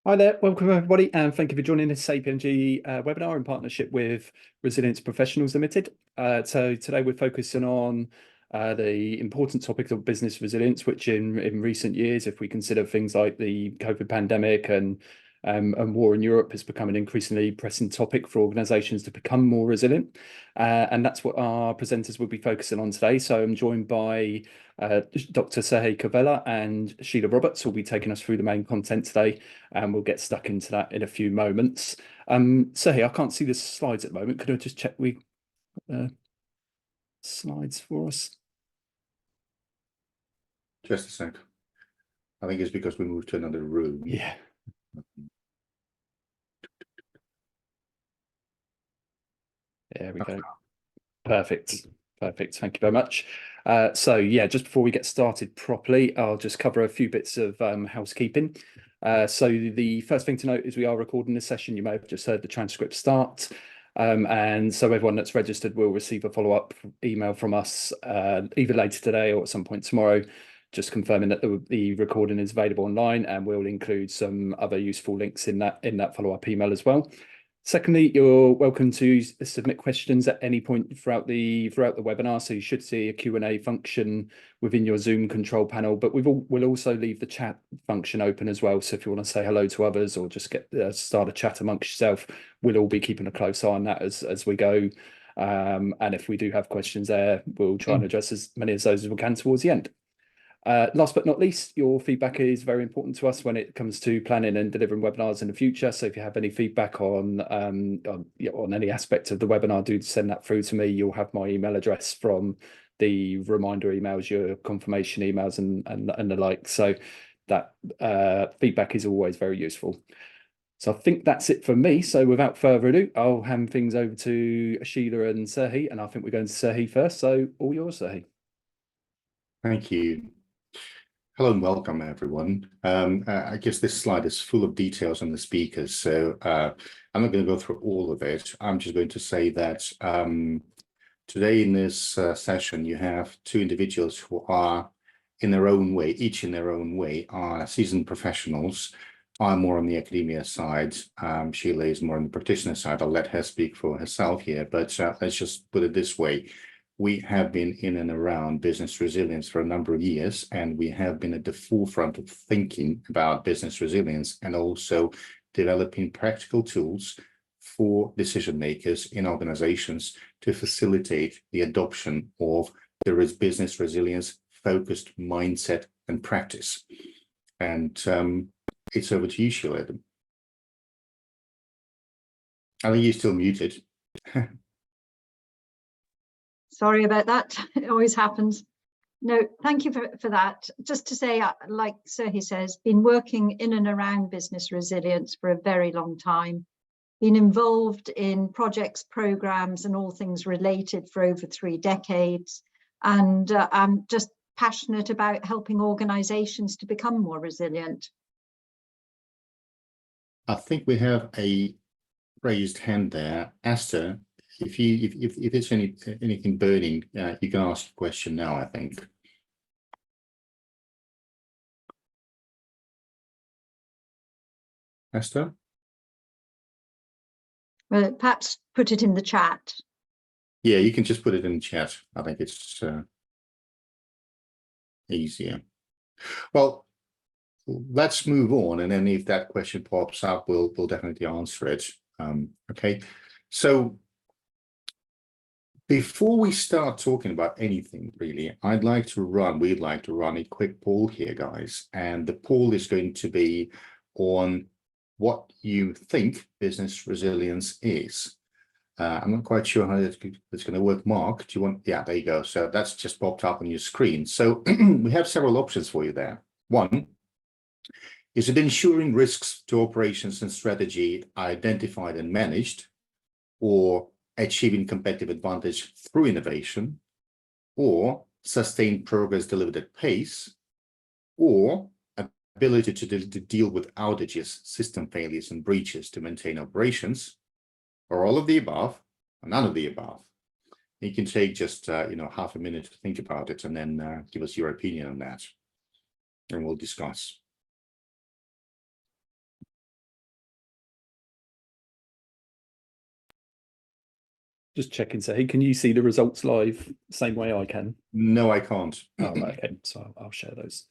Hi there, welcome everybody, and thank you for joining this SAPMG webinar in partnership with Resilience Professionals Limited. So today we're focusing on the important topic of business resilience, which in recent years, if we consider things like the COVID pandemic and war in Europe, has become an increasingly pressing topic for organisations to become more resilient. And that's what our presenters will be focusing on today. So I'm joined by Dr. Serhiy Kovela and Sheila Roberts, who will be taking us through the main content today, and we'll get stuck into that in a few moments. Serhiy, I can't see the slides at the moment. Could I just check slides for us? Just a sec. I think it's because we moved to another room. Yeah. There we go. Perfect. Perfect. Thank you very much. So yeah, just before we get started properly, I'll just cover a few bits of housekeeping. So the first thing to note is we are recording this session. You may have just heard the transcript start. And so everyone that's registered will receive a follow-up email from us either later today or at some point tomorrow, just confirming that the recording is available online, and we'll include some other useful links in that follow-up email as well. Secondly, you're welcome to submit questions at any point throughout the webinar. So you should see a Q&A function within your Zoom control panel, but we'll also leave the chat function open as well. So if you want to say hello to others or just start a chat amongst yourself, we'll all be keeping a close eye on that as we go. And if we do have questions there, we'll try and address as many of those as we can towards the end. Last but not least, your feedback is very important to us when it comes to planning and delivering webinars in the future. So if you have any feedback on any aspect of the webinar, do send that through to me. You'll have my email address from the reminder emails, your confirmation emails, and the like. So that feedback is always very useful. So I think that's it for me. So without further ado, I'll hand things over to Sheila and Serhiy, and I think we're going to Serhiy first. So all yours, Serhiy. Thank you. Hello and welcome, everyone. I guess this slide is full of details on the speakers, so I'm not going to go through all of it. I'm just going to say that today in this session, you have two individuals who are in their own way, each in their own way, are seasoned professionals. I'm more on the academia side. Sheila is more on the practitioner side. I'll let her speak for herself here, but let's just put it this way. We have been in and around business resilience for a number of years, and we have been at the forefront of thinking about business resilience and also developing practical tools for decision makers in organizations to facilitate the adoption of the business resilience focused mindset and practice. And it's over to you, Sheila. I think you're still muted. Sorry about that. It always happens. No, thank you for that. Just to say, like Serhiy says, been working in and around business resilience for a very long time. Been involved in projects, programs, and all things related for over 3 decades. And I'm just passionate about helping organizations to become more resilient. I think we have a raised hand there. Esther, if it's anything burning, you can ask a question now, I think. Esther? Well, perhaps put it in the chat. Yeah, you can just put it in the chat. I think it's easier. Well, let's move on, and then if that question pops up, we'll definitely answer it. Okay, so before we start talking about anything, really, we'd like to run a quick poll here, guys. And the poll is going to be on what you think business resilience is. I'm not quite sure how it's going to work. Mark, do you want? Yeah, there you go. So that's just popped up on your screen. So we have several options for you there. One, is it ensuring risks to operations and strategy are identified and managed, or achieving competitive advantage through innovation, or sustained progress delivered at pace, or ability to deal with outages, system failures, and breaches to maintain operations, or all of the above, or none of the above. You can take just half a minute to think about it, and then give us your opinion on that, and we'll discuss. Just checking. So, hey, can you see the results live same way I can? No, I can't. Oh, right, okay. So I'll share those.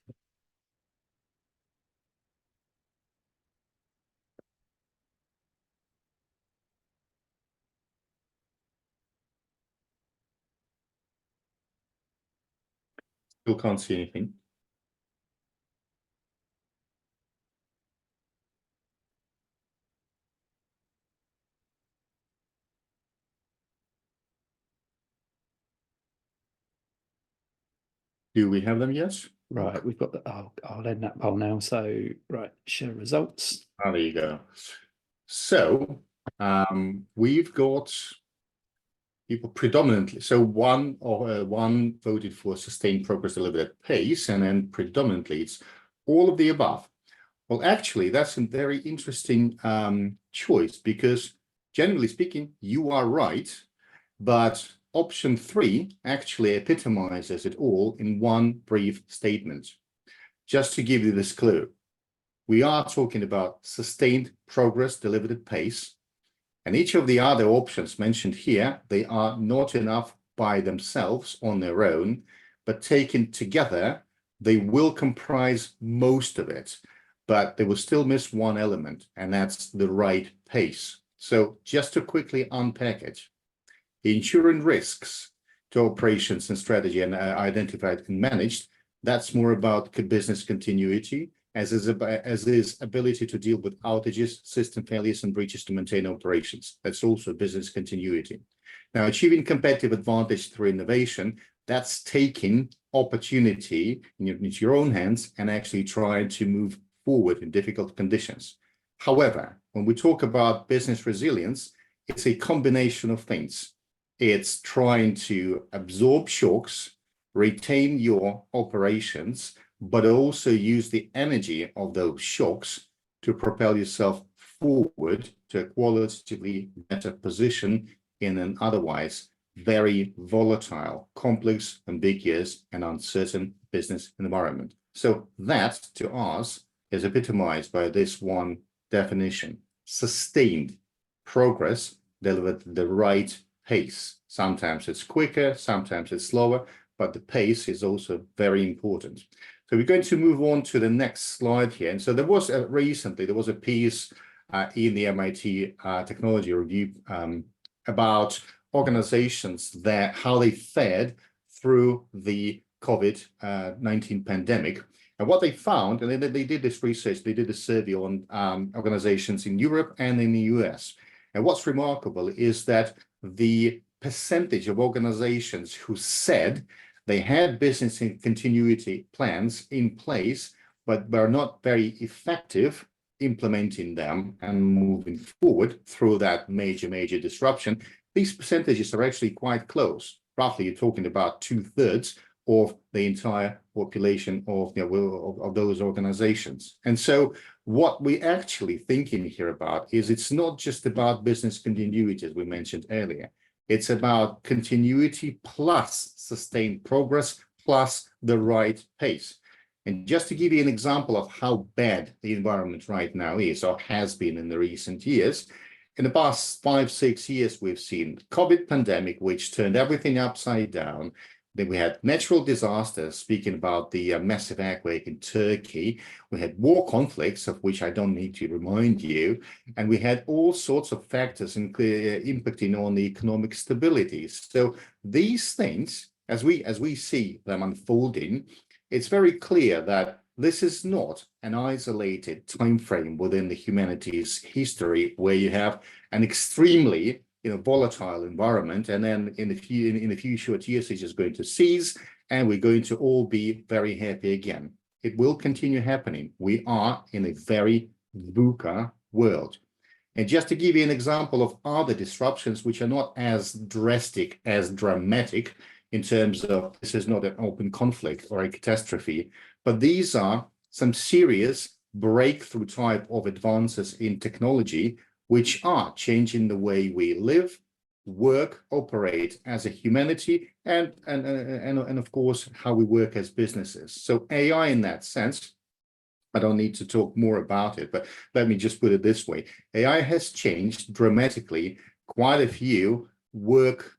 Still can't see anything. Do we have them yet? Right, we've got the, I'll end that poll now. So, right, share results. Ah, there you go. So we've got people predominantly. So one voted for sustained progress delivered at pace, and then predominantly it's all of the above. Well, actually, that's a very interesting choice, because generally speaking, you are right, but option 3 actually epitomizes it all in one brief statement. Just to give you this clue, we are talking about sustained progress delivered at pace, and each of the other options mentioned here, they are not enough by themselves on their own, but taken together, they will comprise most of it. But they will still miss one element, and that's the right pace. So just to quickly unpack it, ensuring risks to operations and strategy and identified and managed, that's more about business continuity, as is ability to deal with outages, system failures, and breaches to maintain operations. That's also business continuity. Now, achieving competitive advantage through innovation, that's taking opportunity into your own hands and actually trying to move forward in difficult conditions. However, when we talk about business resilience, it's a combination of things. It's trying to absorb shocks, retain your operations, but also use the energy of those shocks to propel yourself forward to a qualitatively better position in an otherwise very volatile, complex, ambiguous, and uncertain business environment. So that, to us, is epitomized by this one definition: sustained progress delivered at the right pace. Sometimes it's quicker, sometimes it's slower, but the pace is also very important. So we're going to move on to the next slide here. And so there was recently a piece in the MIT Technology Review about organizations that how they fared through the COVID-19 pandemic. And what they found, and they did this research, they did a survey on organizations in Europe and in the US. And what's remarkable is that the percentage of organizations who said they had business continuity plans in place, but were not very effective implementing them and moving forward through that major disruption, these percentages are actually quite close. Roughly, you're talking about 2/3 of the entire population of those organizations. And so what we're actually thinking here about is it's not just about business continuity, as we mentioned earlier. It's about continuity plus sustained progress plus the right pace. And just to give you an example of how bad the environment right now is, or has been in the recent years, in the past 5-6 years, we've seen COVID pandemic, which turned everything upside down. Then we had natural disasters, speaking about the massive earthquake in Turkey. We had war conflicts, of which I don't need to remind you. And we had all sorts of factors impacting on the economic stability. So these things, as we see them unfolding, it's very clear that this is not an isolated time frame within the humanities history where you have an extremely volatile environment, and then in a few short years it's just going to cease, and we're going to all be very happy again. It will continue happening. We are in a very VUCA world. And just to give you an example of other disruptions which are not as drastic, as dramatic in terms of this is not an open conflict or a catastrophe, but these are some serious breakthrough type of advances in technology which are changing the way we live, work, operate as a humanity, and of course, how we work as businesses. So AI in that sense, I don't need to talk more about it, but let me just put it this way. AI has changed dramatically quite a few work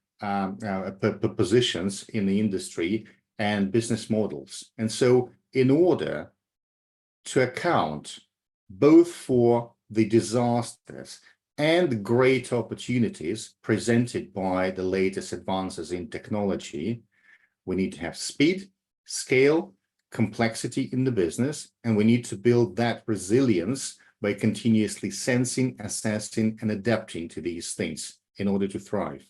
positions in the industry and business models. And so in order to account both for the disasters and great opportunities presented by the latest advances in technology, we need to have speed, scale, complexity in the business, and we need to build that resilience by continuously sensing, assessing, and adapting to these things in order to thrive.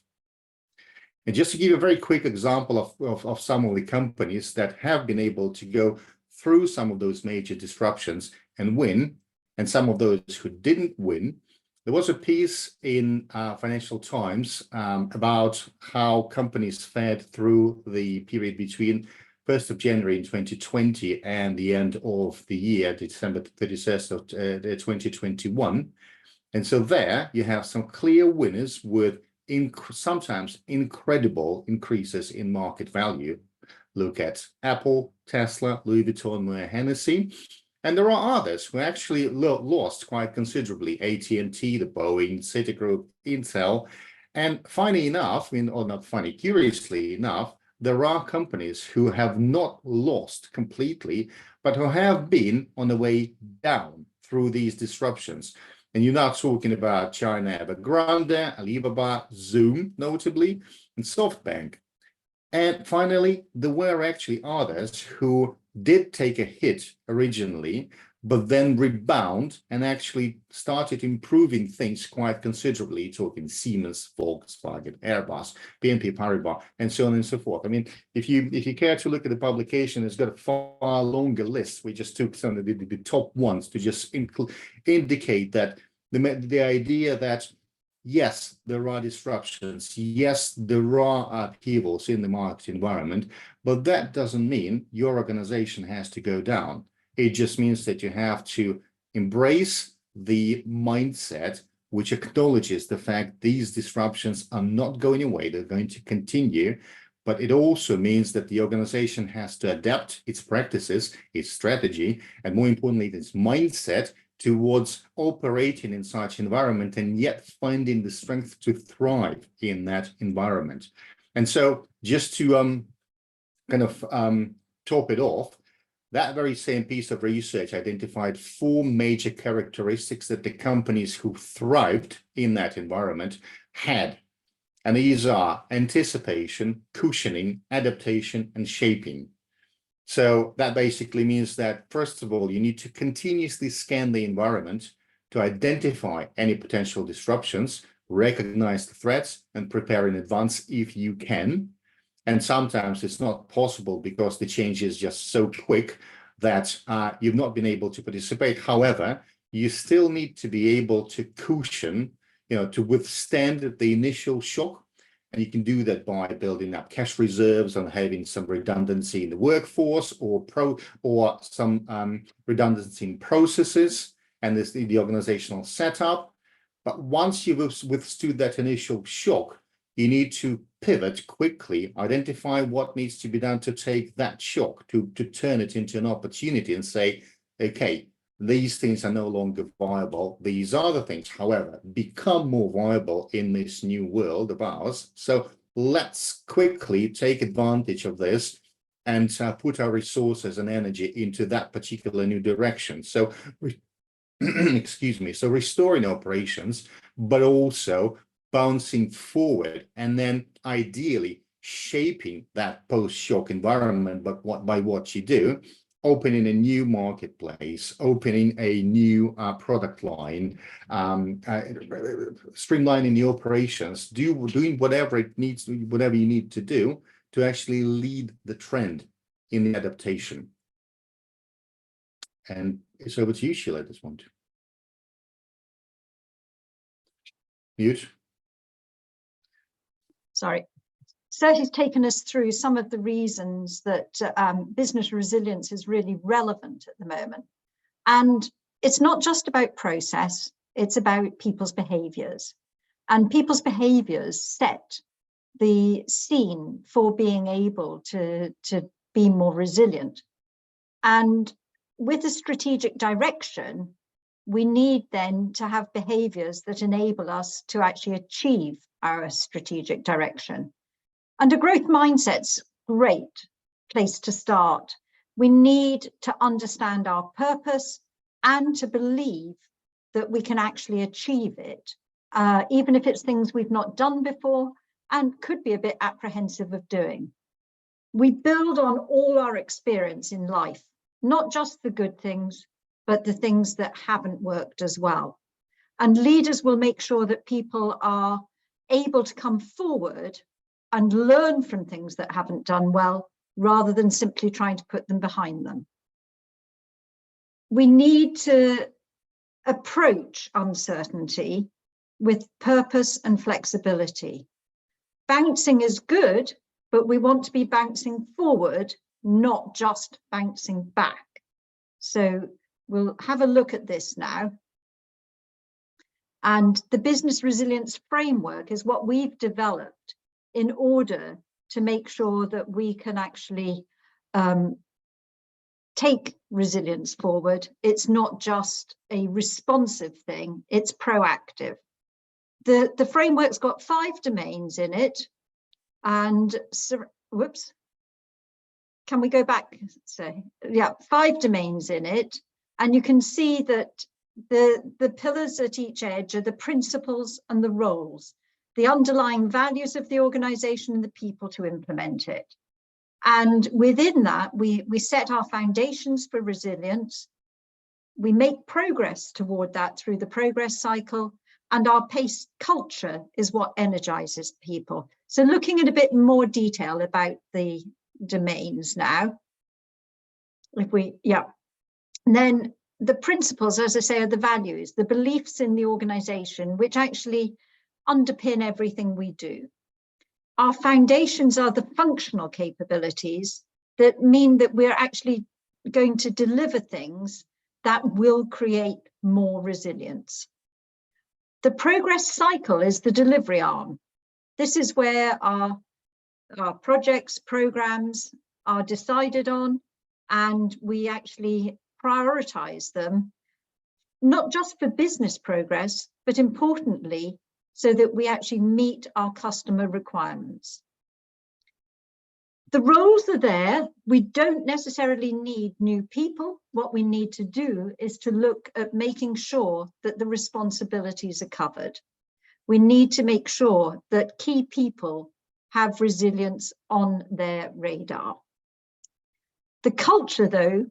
And just to give you a very quick example of some of the companies that have been able to go through some of those major disruptions and win, and some of those who didn't win, there was a piece in Financial Times about how companies fared through the period between 1st of January in 2020 and the end of the year, December 31st of 2021. And so there you have some clear winners with sometimes incredible increases in market value. Look at Apple, Tesla, Louis Vuitton, Moët Hennessy. And there are others who actually lost quite considerably: AT&T, the Boeing, Citigroup, Intel. And funny enough, or not funny, curiously enough, there are companies who have not lost completely, but who have been on the way down through these disruptions. And you're not talking about China Evergrande, Alibaba, Zoom, notably, and SoftBank. And finally, there were actually others who did take a hit originally, but then rebound and actually started improving things quite considerably, talking Siemens, Volkswagen, Airbus, BNP Paribas, and so on and so forth. I mean, if you care to look at the publication, it's got a far longer list. We just took some of the top ones to just indicate that the idea that yes, there are disruptions. Yes, there are upheavals in the market environment, but that doesn't mean your organization has to go down. It just means that you have to embrace the mindset which acknowledges the fact these disruptions are not going away, they're going to continue. But it also means that the organization has to adapt its practices, its strategy, and more importantly, its mindset towards operating in such environment and yet finding the strength to thrive in that environment. And so just to top it off, that very same piece of research identified 4 major characteristics that the companies who thrived in that environment had. And these are anticipation, cushioning, adaptation, and shaping. So that basically means that, first of all, you need to continuously scan the environment to identify any potential disruptions, recognize the threats, and prepare in advance if you can. And sometimes it's not possible because the change is just so quick that you've not been able to participate. However, you still need to be able to cushion, to withstand the initial shock. And you can do that by building up cash reserves and having some redundancy in the workforce or some redundancy in processes and the organizational setup. But once you've withstood that initial shock, you need to pivot quickly, identify what needs to be done to take that shock, to turn it into an opportunity and say, okay, these things are no longer viable. These other things, however, become more viable in this new world of ours. So let's quickly take advantage of this and put our resources and energy into that particular new direction. So, excuse me, so restoring operations, but also bouncing forward and then ideally shaping that post-shock environment, but by what you do, opening a new marketplace, opening a new product line, streamlining the operations, doing whatever you need to do to actually lead the trend in the adaptation. And it's over to you, Sheila, at this point. Mute. Sorry. Serhiy's taken us through some of the reasons that business resilience is really relevant at the moment. And it's not just about process, it's about people's behaviors. And people's behaviors set the scene for being able to be more resilient. And with a strategic direction, we need then to have behaviours that enable us to actually achieve our strategic direction. And a growth mindset's great place to start. We need to understand our purpose and to believe that we can actually achieve it, even if it's things we've not done before and could be a bit apprehensive of doing. We build on all our experience in life, not just the good things, but the things that haven't worked as well. And leaders will make sure that people are able to come forward and learn from things that haven't done well, rather than simply trying to put them behind them. We need to approach uncertainty with purpose and flexibility. Bouncing is good, but we want to be bouncing forward, not just bouncing back. So we'll have a look at this now. And the business resilience framework is what we've developed in order to make sure that we can actually take resilience forward. It's not just a responsive thing, it's proactive. The framework's got 5 domains in it, and whoops, can we go back? So yeah, 5 domains in it, and you can see that the pillars at each edge are the principles and the roles, the underlying values of the organization and the people to implement it. And within that, we set our foundations for resilience. We make progress toward that through the progress cycle, and our PACE culture is what energizes people. So looking at a bit more detail about the domains now, if we, yeah, and then the principles, as I say, are the values, the beliefs in the organization, which actually underpin everything we do. Our foundations are the functional capabilities that mean that we're actually going to deliver things that will create more resilience. The progress cycle is the delivery arm. This is where our projects, programs are decided on, and we actually prioritize them, not just for business progress, but importantly, so that we actually meet our customer requirements. The roles are there. We don't necessarily need new people. What we need to do is to look at making sure that the responsibilities are covered. We need to make sure that key people have resilience on their radar. The culture, though,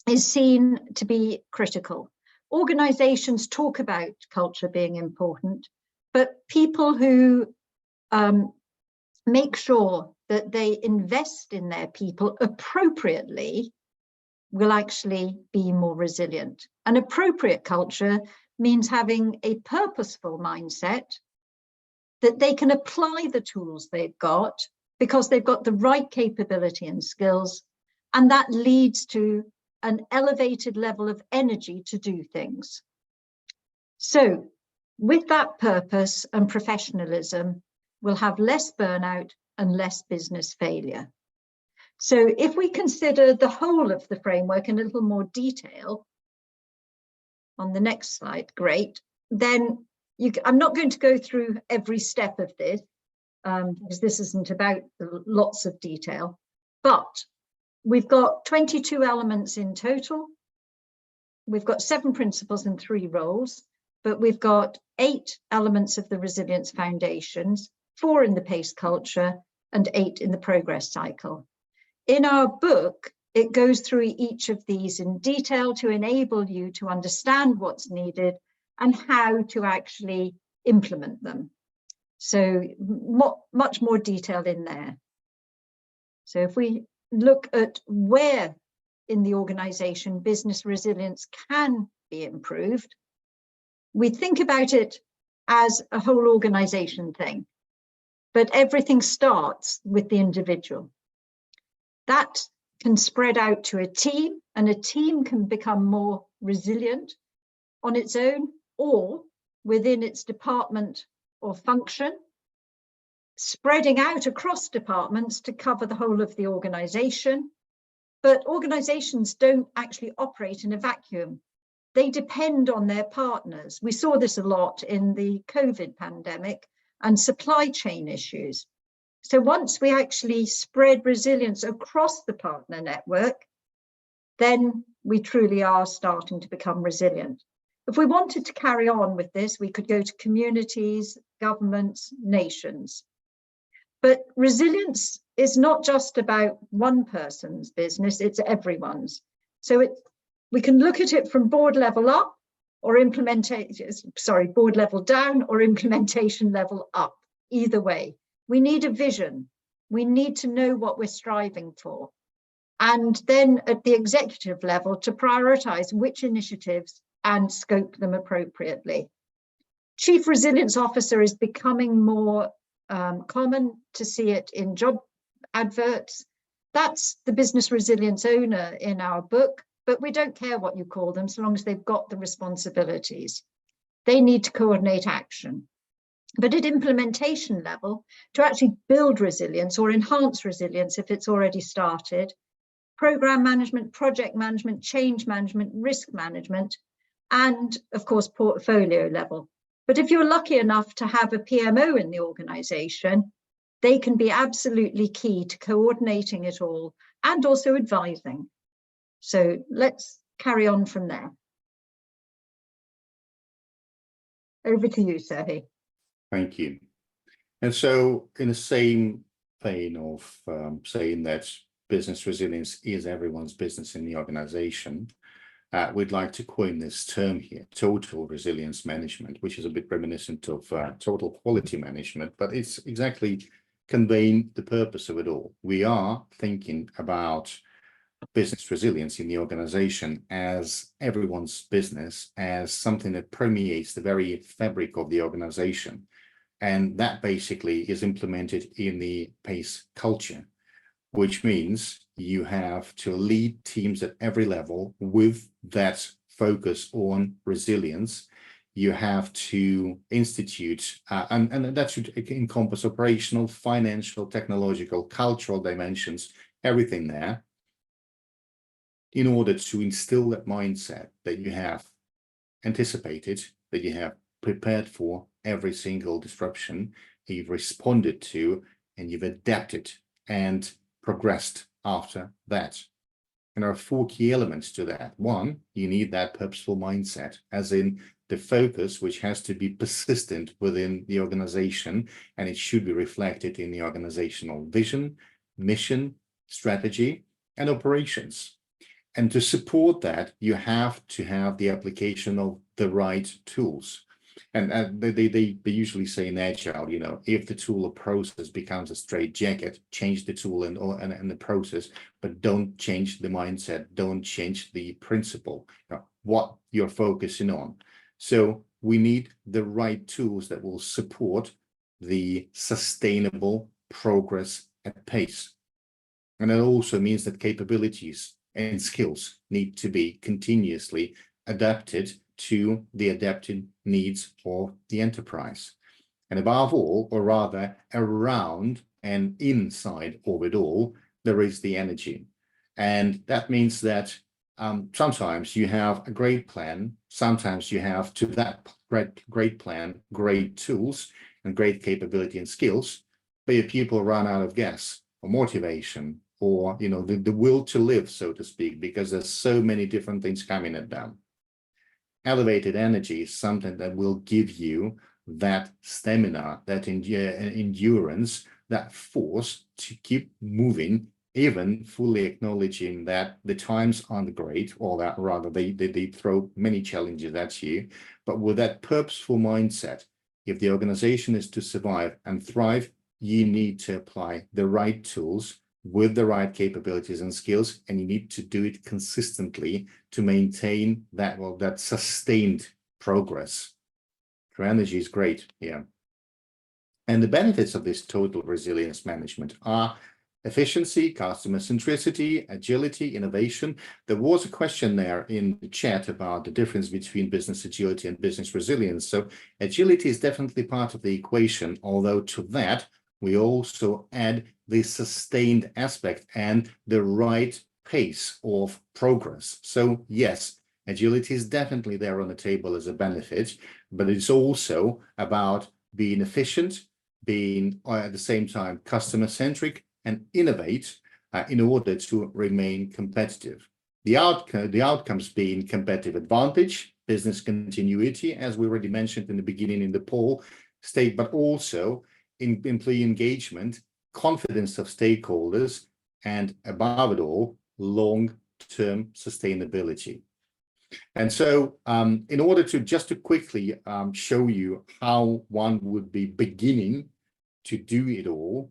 is seen to be critical. Organizations talk about culture being important, but people who make sure that they invest in their people appropriately will actually be more resilient. An appropriate culture means having a purposeful mindset, that they can apply the tools they've got because they've got the right capability and skills, and that leads to an elevated level of energy to do things. So with that purpose and professionalism, we'll have less burnout and less business failure. So if we consider the whole of the framework in a little more detail, on the next slide, great, then I'm not going to go through every step of this, because this isn't about lots of detail, but we've got 22 elements in total. We've got 7 principles and 3 roles, but we've got 8 elements of the resilience foundations, 4 in the PACE culture and 8 in the progress cycle. In our book, it goes through each of these in detail to enable you to understand what's needed and how to actually implement them. So much more detail in there. So if we look at where in the organization business resilience can be improved, we think about it as a whole organization thing, but everything starts with the individual. That can spread out to a team, and a team can become more resilient on its own or within its department or function, spreading out across departments to cover the whole of the organization. But organizations don't actually operate in a vacuum. they depend on their partners. We saw this a lot in the COVID pandemic and supply chain issues. So once we actually spread resilience across the partner network, then we truly are starting to become resilient. If we wanted to carry on with this, we could go to communities, governments, nations. But resilience is not just about one person's business, it's everyone's. So we can look at it from board level up or board level down or implementation level up, either way. We need a vision. We need to know what we're striving for. And then at the executive level to prioritize which initiatives and scope them appropriately. Chief Resilience Officer is becoming more common to see it in job adverts. That's the business resilience owner in our book, but we don't care what you call them so long as they've got the responsibilities. They need to coordinate action. But at implementation level, to actually build resilience or enhance resilience if it's already started, program management, project management, change management, risk management, and of course, portfolio level. But if you're lucky enough to have a PMO in the organization, they can be absolutely key to coordinating it all and also advising. So let's carry on from there. Over to you, Serhiy. Thank you. And so in the same vein of saying that business resilience is everyone's business in the organization, we'd like to coin this term here, total resilience management, which is a bit reminiscent of total quality management, but it's exactly conveying the purpose of it all. We are thinking about business resilience in the organization as everyone's business, as something that permeates the very fabric of the organization. And that basically is implemented in the PACE culture, which means you have to lead teams at every level with that focus on resilience. You have to institute, and that should encompass operational, financial, technological, cultural dimensions, everything there, in order to instill that mindset that you have anticipated, that you have prepared for every single disruption, you've responded to, and you've adapted and progressed after that. And there are 4 key elements to that. 1, you need that purposeful mindset, as in the focus, which has to be persistent within the organization, and it should be reflected in the organizational vision, mission, strategy, and operations. And to support that, you have to have the application of the right tools. And they usually say in Agile, you know, if the tool or process becomes a straitjacket, change the tool and the process, but don't change the mindset, don't change the principle, what you're focusing on. So we need the right tools that will support the sustainable progress at pace. And it also means that capabilities and skills need to be continuously adapted to the adapted needs of the enterprise. And above all, or rather around and inside of it all, there is the energy. And that means that sometimes you have a great plan, sometimes you have to that great plan, great tools and great capability and skills, but your people run out of gas or motivation or, you know, the will to live, so to speak, because there's so many different things coming at them. Elevated energy is something that will give you that stamina, that endurance, that force to keep moving, even fully acknowledging that the times aren't great, or that rather they throw many challenges at you. But with that purposeful mindset, if the organization is to survive and thrive, you need to apply the right tools with the right capabilities and skills, and you need to do it consistently to maintain that, well, that sustained progress. Your energy is great here. And the benefits of this total resilience management are efficiency, customer centricity, agility, innovation. There was a question there in the chat about the difference between business agility and business resilience. So agility is definitely part of the equation, although to that, we also add the sustained aspect and the right pace of progress. So yes, Agility is definitely there on the table as a benefit, but it's also about being efficient, being at the same time customer-centric, and innovate in order to remain competitive. The outcomes being competitive advantage, business continuity, as we already mentioned in the beginning in the poll state, but also in employee engagement, confidence of stakeholders, and above it all, long-term sustainability. And so in order to just to quickly show you how one would be beginning to do it all,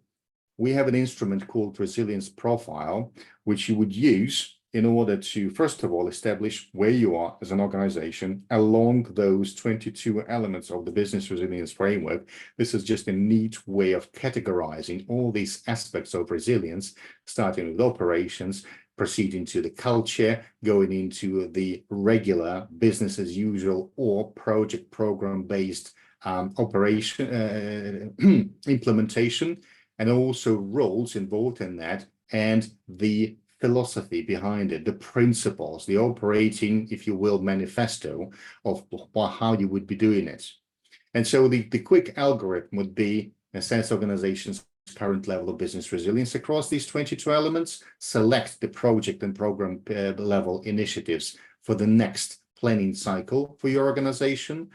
we have an instrument called Resilience Profile, which you would use in order to, first of all, establish where you are as an organization along those 22 elements of the business resilience framework. This is just a neat way of categorizing all these aspects of resilience, starting with operations, proceeding to the culture, going into the regular business as usual or project program-based operation implementation, and also roles involved in that, and the philosophy behind it, the principles, the operating, if you will, manifesto of how you would be doing it. And so the quick algorithm would be assess organizations' current level of business resilience across these 22 elements, select the project and program level initiatives for the next planning cycle for your organization,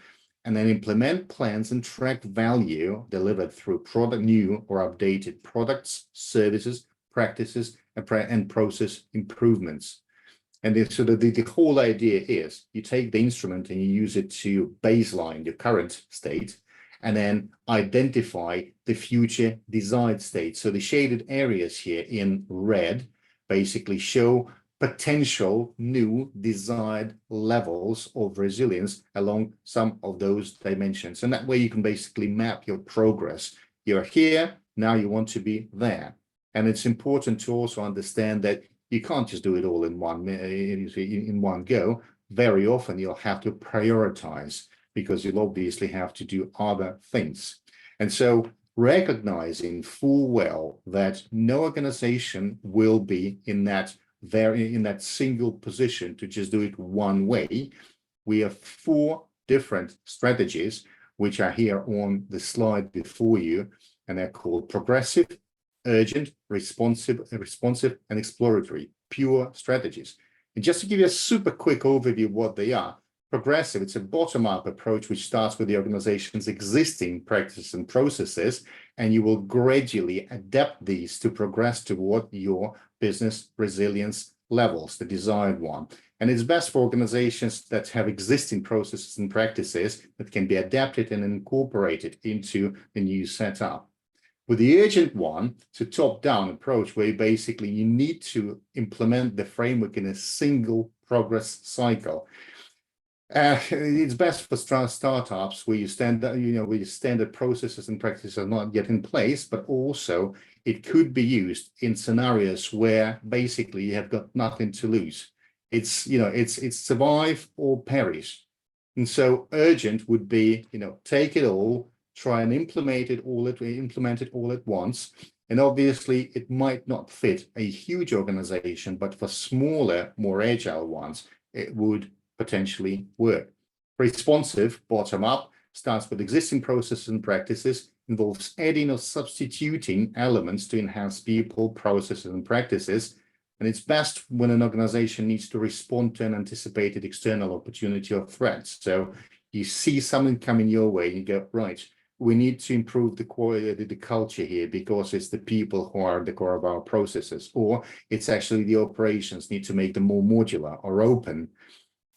and then implement plans and track value delivered through new or updated products, services, practices, and process improvements. And the whole idea is you take the instrument and you use it to baseline your current state and then identify the future desired state. So the shaded areas here in red basically show potential new desired levels of resilience along some of those dimensions. And that way you can basically map your progress. You're here, now you want to be there. And it's important to also understand that you can't just do it all in one go. Very often you'll have to prioritize because you'll obviously have to do other things. And so recognizing full well that no organization will be in that single position to just do it one way, we have 4 different strategies which are here on the slide before you, and they're called progressive, urgent, responsive, and exploratory, pure strategies. And just to give you a super quick overview of what they are, progressive, it's a bottom-up approach which starts with the organization's existing practices and processes, and you will gradually adapt these to progress toward your business resilience levels, the desired one. And it's best for organizations that have existing processes and practices that can be adapted and incorporated into the new setup. With the urgent one, it's a top-down approach where basically you need to implement the framework in a single progress cycle. It's best for startups where where your standard processes and practices are not yet in place, but also it could be used in scenarios where basically you have got nothing to lose. It's survive or perish. And so urgent would be, take it all, try and implement it all at once. And obviously it might not fit a huge organization, but for smaller, more agile ones, it would potentially work. Responsive, bottom up, starts with existing processes and practices, involves adding or substituting elements to enhance people, processes, and practices. And it's best when an organization needs to respond to an anticipated external opportunity or threat. So you see something coming your way, you go, right, we need to improve the quality, the culture here, because it's the people who are the core of our processes, or it's actually the operations need to make them more modular or open,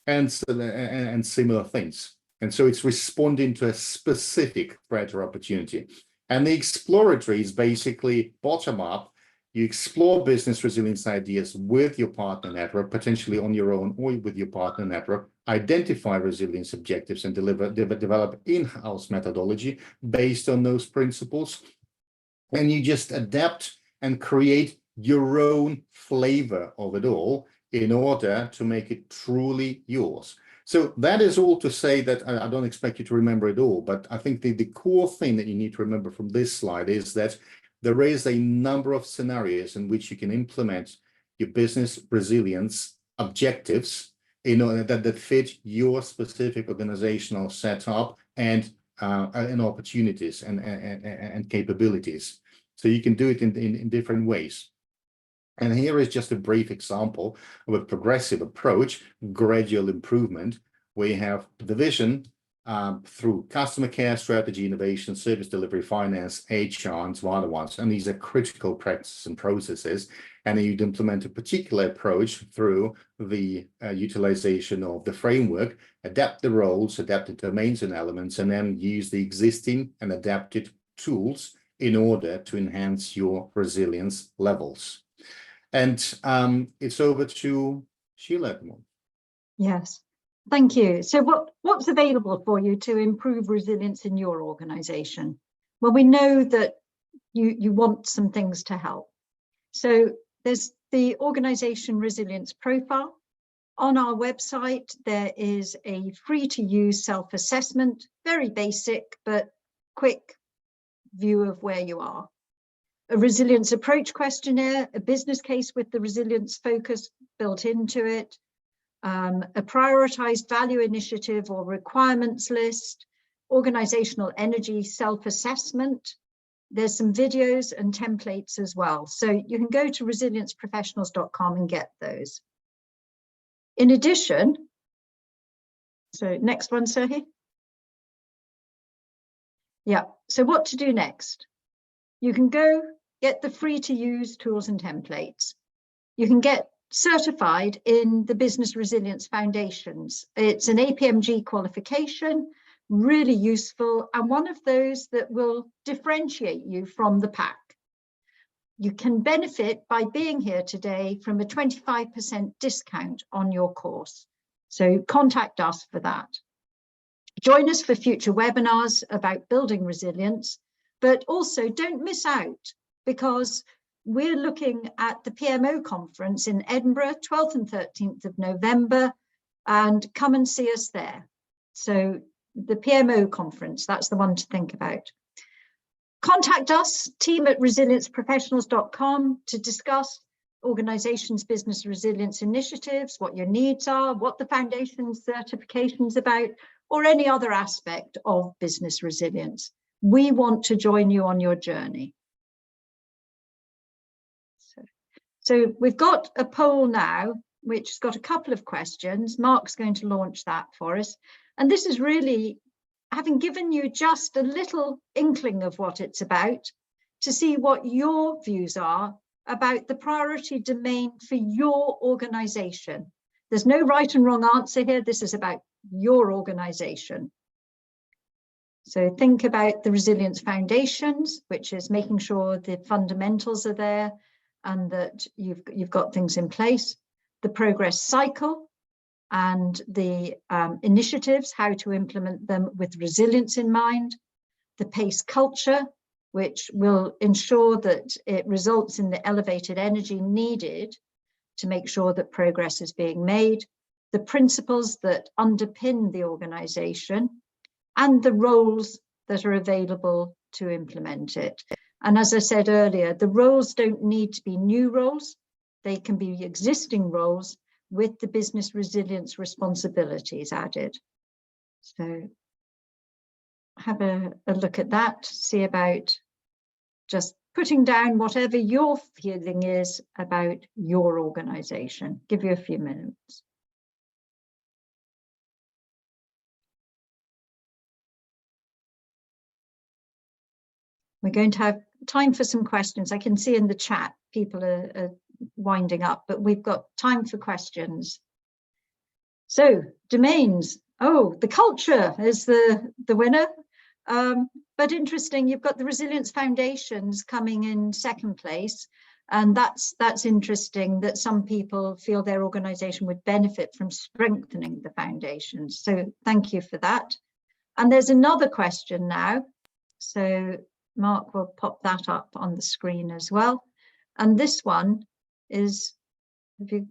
and similar things. And so it's responding to a specific threat or opportunity. And the exploratory is basically bottom up. You explore business resilience ideas with your partner network, potentially on your own or with your partner network, identify resilience objectives and develop in-house methodology based on those principles. And you just adapt and create your own flavor of it all in order to make it truly yours. So that is all to say that I don't expect you to remember it all, but I think the core thing that you need to remember from this slide is that there is a number of scenarios in which you can implement your business resilience objectives in order that fit your specific organizational setup and opportunities and capabilities. So you can do it in different ways. And here is just a brief example of a progressive approach, gradual improvement, where you have the vision through customer care, strategy, innovation, service delivery, finance, HR, and some other ones. And these are critical practices and processes. And then you'd implement a particular approach through the utilization of the framework, adapt the roles, adapt the domains and elements, and then use the existing and adapted tools in order to enhance your resilience levels. And it's over to Sheila at the moment. Yes, thank you. So what's available for you to improve resilience in your organization? Well, we know that you want some things to help. So there's the organization resilience profile. On our website, there is a free-to-use self-assessment, very basic, but quick view of where you are. A resilience approach questionnaire, a business case with the resilience focus built into it, a prioritized value initiative or requirements list, organizational energy self-assessment. There's some videos and templates as well. So you can go to resilienceprofessionals.com and get those. In addition, so next one, Serhiy. Yeah, so what to do next? You can go get the free-to-use tools and templates. You can get certified in the Business Resilience Foundations. It's an APMG qualification, really useful, and one of those that will differentiate you from the pack. You can benefit by being here today from a 25% discount on your course. So contact us for that. Join us for future webinars about building resilience, but also don't miss out, because we're looking at the PMO conference in Edinburgh, 12th and 13th of November, and come and see us there. So the PMO conference, that's the one to think about. Contact us, team@resilienceprofessionals.com, to discuss organizations' business resilience initiatives, what your needs are, what the foundation certification's about, or any other aspect of business resilience. We want to join you on your journey. So we've got a poll now, which has got a couple of questions. Mark's going to launch that for us. And this is really having given you just a little inkling of what it's about, to see what your views are about the priority domain for your organization. There's no right and wrong answer here. This is about your organization. So think about the resilience foundations, which is making sure the fundamentals are there and that you've got things in place. The progress cycle and the initiatives, how to implement them with resilience in mind. The PACE culture, which will ensure that it results in the elevated energy needed to make sure that progress is being made. The principles that underpin the organization, and the roles that are available to implement it. And as I said earlier, the roles don't need to be new roles. They can be existing roles with the business resilience responsibilities added. So have a look at that, see about just putting down whatever your feeling is about your organization. Give you a few minutes. We're going to have time for some questions. I can see in the chat people are winding up, but we've got time for questions. So domains. Oh, the culture is the winner. But interesting, you've got the Resilience Foundations coming in second place. And that's interesting that some people feel their organization would benefit from strengthening the foundations. So thank you for that. And there's another question now. So Mark will pop that up on the screen as well. And this one is, is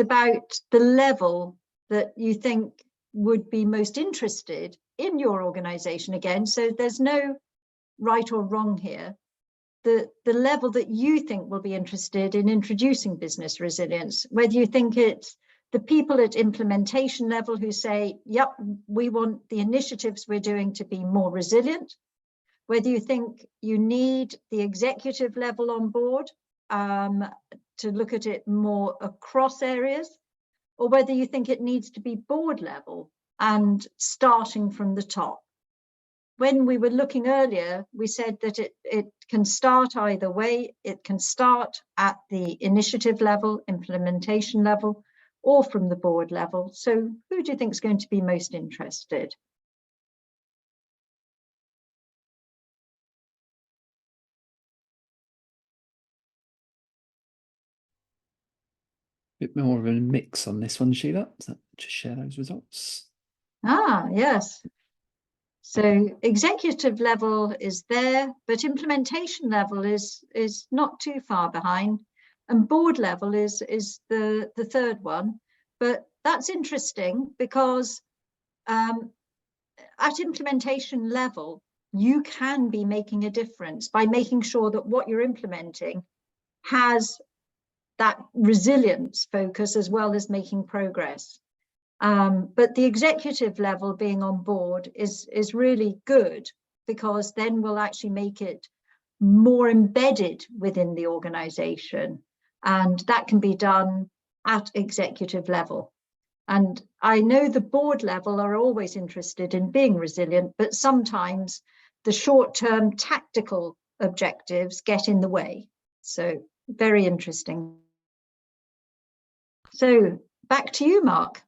about the level that you think would be most interested in your organization again. So there's no right or wrong here. the level that you think will be interested in introducing business resilience, whether you think it's the people at implementation level who say, yep, we want the initiatives we're doing to be more resilient, whether you think you need the executive level on board to look at it more across areas, or whether you think it needs to be board level and starting from the top. When we were looking earlier, we said that it can start either way. It can start at the initiative level, implementation level, or from the board level. So who do you think is going to be most interested? Bit more of a mix on this one, Sheila. So just share those results. Ah, yes. So executive level is there, but implementation level is not too far behind, and board level is the third one. But that's interesting because at implementation level, you can be making a difference by making sure that what you're implementing has that resilience focus as well as making progress. But the executive level being on board is really good, because then we'll actually make it more embedded within the organization, and that can be done at executive level. And I know the board level are always interested in being resilient, but sometimes the short-term tactical objectives get in the way. So very interesting. So back to you, Mark.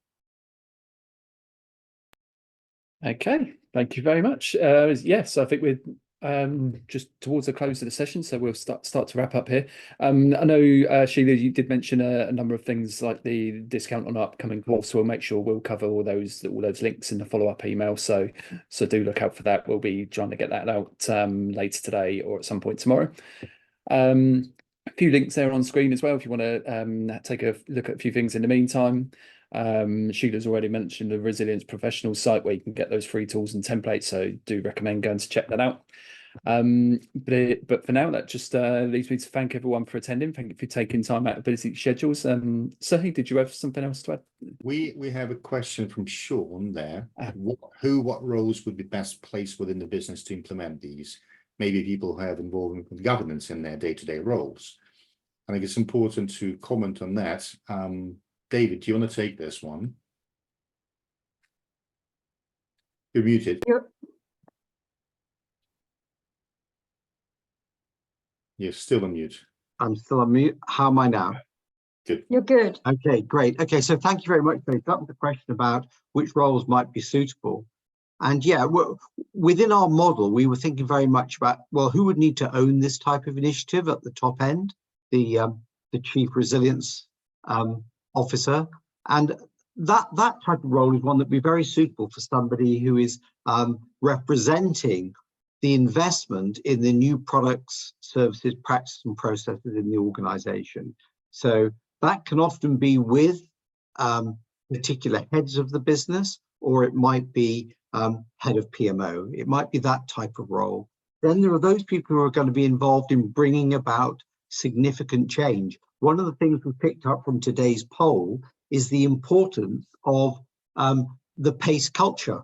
Okay, thank you very much. Yes, I think we're just towards the close of the session, so we'll start to wrap up here. I know, Sheila, you did mention a number of things like the discount on upcoming course. We'll make sure we'll cover all those links in the follow-up email. So do look out for that. We'll be trying to get that out later today or at some point tomorrow. A few links there on screen as well if you want to take a look at a few things in the meantime. Sheila's already mentioned the Resilience Professional site where you can get those free tools and templates, so do recommend going to check that out. But for now, that just leaves me to thank everyone for attending. Thank you for taking time out of busy schedules. Serhiy, did you have something else to add? We have a question from Sean there. What roles would be best placed within the business to implement these? Maybe people who have involvement with governance in their day-to-day roles. I think it's important to comment on that. David, do you want to take this one? You're muted. You're still on mute. I'm still on mute. How am I now? Good. You're good. Okay, great. Okay, so thank you very much. So that was the question about which roles might be suitable. And yeah, within our model, we were thinking very much about, well, who would need to own this type of initiative at the top end? The Chief Resilience Officer. And that type of role is one that would be very suitable for somebody who is representing the investment in the new products, services, practices and processes in the organization. So that can often be with particular heads of the business, or it might be head of PMO. It might be that type of role. Then there are those people who are going to be involved in bringing about significant change. One of the things we picked up from today's poll is the importance of the PACE culture.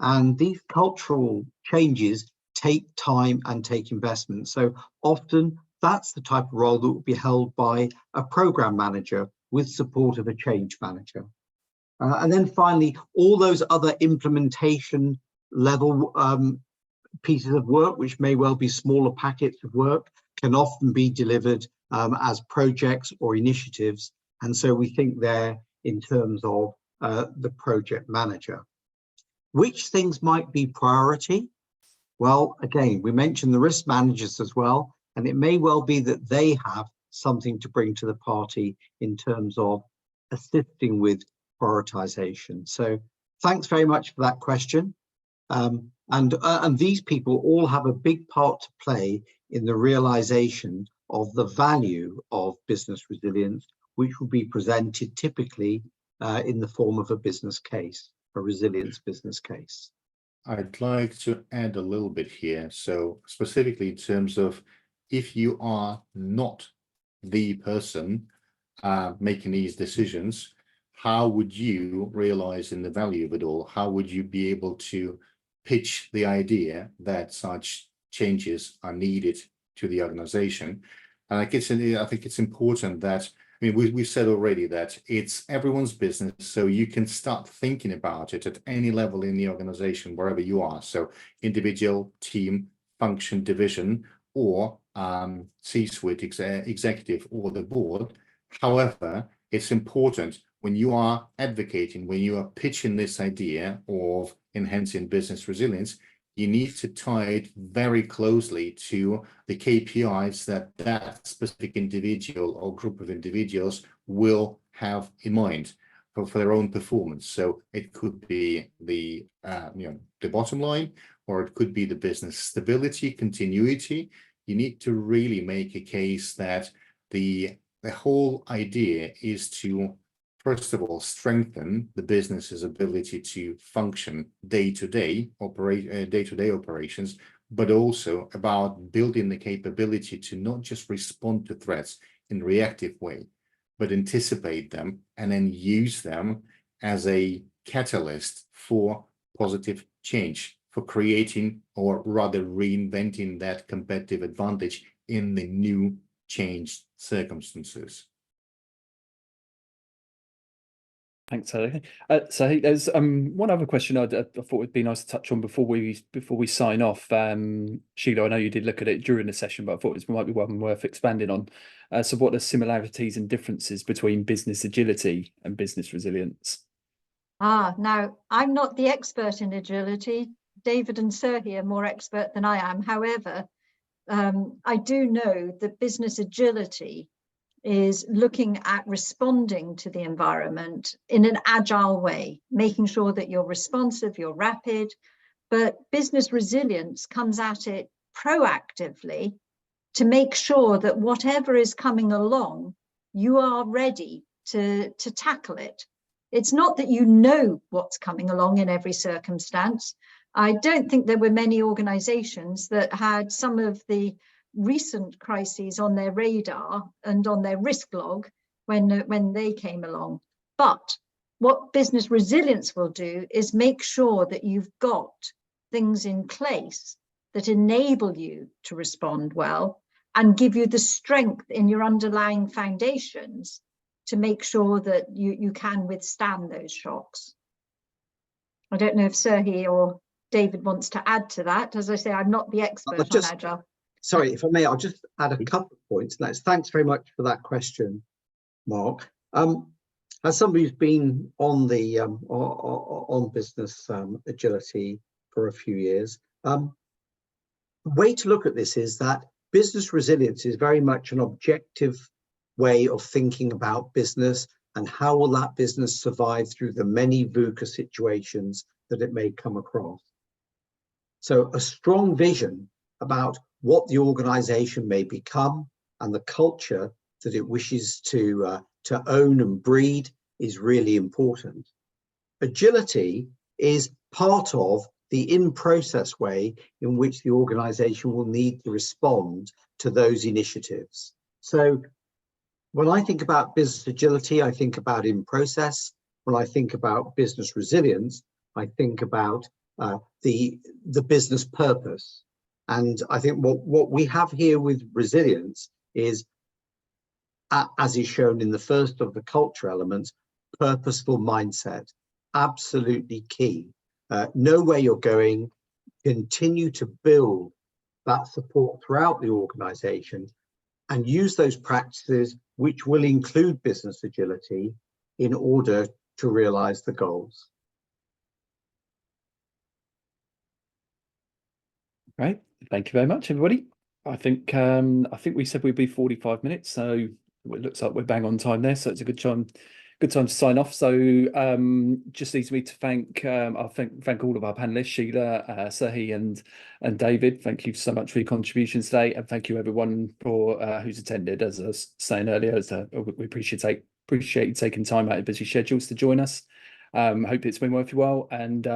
And these cultural changes take time and take investment. So often that's the type of role that will be held by a program manager with support of a change manager. And then finally, all those other implementation level pieces of work, which may well be smaller packets of work, can often be delivered as projects or initiatives. And so we think there in terms of the project manager. Which things might be priority? Well, again, we mentioned the risk managers as well, and it may well be that they have something to bring to the party in terms of assisting with prioritization. So thanks very much for that question. And these people all have a big part to play in the realization of the value of business resilience, which will be presented typically in the form of a business case, a resilience business case. I'd like to add a little bit here. So specifically in terms of if you are not the person making these decisions, how would you realize in the value of it all? How would you be able to pitch the idea that such changes are needed to the organization? And I think it's important that, I mean, we've said already that it's everyone's business, so you can start thinking about it at any level in the organization, wherever you are. So individual, team, function, division, or C-suite executive or the board. However, it's important when you are advocating, when you are pitching this idea of enhancing business resilience, you need to tie it very closely to the KPIs that that specific individual or group of individuals will have in mind for their own performance. So it could be the the bottom line, or it could be the business stability, continuity. You need to really make a case that the whole idea is to, first of all, strengthen the business's ability to function day-to-day operations, but also about building the capability to not just respond to threats in a reactive way, but anticipate them and then use them as a catalyst for positive change, for creating or rather reinventing that competitive advantage in the new changed circumstances. Thanks, Serhiy. So there's one other question I thought would be nice to touch on before we sign off. Sheila, I know you did look at it during the session, but I thought this might be one worth expanding on. So what are similarities and differences between business agility and business resilience? Now I'm not the expert in agility. David and Serhiy are more expert than I am. However, I do know that business agility is looking at responding to the environment in an agile way, making sure that you're responsive, you're rapid, but business resilience comes at it proactively to make sure that whatever is coming along, you are ready to tackle it. It's not that you know what's coming along in every circumstance. I don't think there were many organizations that had some of the recent crises on their radar and on their risk log when they came along. But what business resilience will do is make sure that you've got things in place that enable you to respond well and give you the strength in your underlying foundations to make sure that you can withstand those shocks. I don't know if Serhiy or David wants to add to that. As I say, I'm not the expert on Agile. Sorry, if I may, I'll just add a couple of points. Thanks very much for that question, Mark. As somebody who's been on the on business agility for a few years, the way to look at this is that business resilience is very much an objective way of thinking about business and how will that business survive through the many VUCA situations that it may come across. So a strong vision about what the organization may become and the culture that it wishes to own and breed is really important. Agility is part of the in-process way in which the organization will need to respond to those initiatives. So when I think about business agility, I think about in-process. When I think about business resilience, I think about the business purpose. And I think what we have here with resilience is, as is shown in the first of the culture elements, purposeful mindset, absolutely key. Know where you're going, continue to build that support throughout the organization, and use those practices which will include business agility in order to realize the goals. Right. Thank you very much, everybody. I think we said we'd be 45 minutes, so it looks like we're bang on time there. So it's a good time to sign off. So just leaves me to thank thank all of our panelists, Sheila, Serhiy, and David. Thank you so much for your contributions today, and thank you everyone for who's attended. As I was saying earlier, we appreciate you taking time out of busy schedules to join us. Hope it's been worth your while, and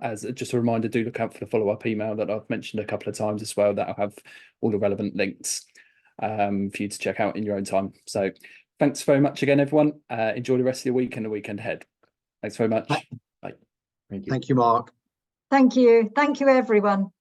as just a reminder, do look out for the follow-up email that I've mentioned a couple of times as well. That'll have all the relevant links. for you to check out in your own time. So thanks very much again, everyone. Enjoy the rest of your week and the weekend ahead. Thanks very much. Bye. Thank you. Thank you, Mark. Thank you. Thank you, everyone.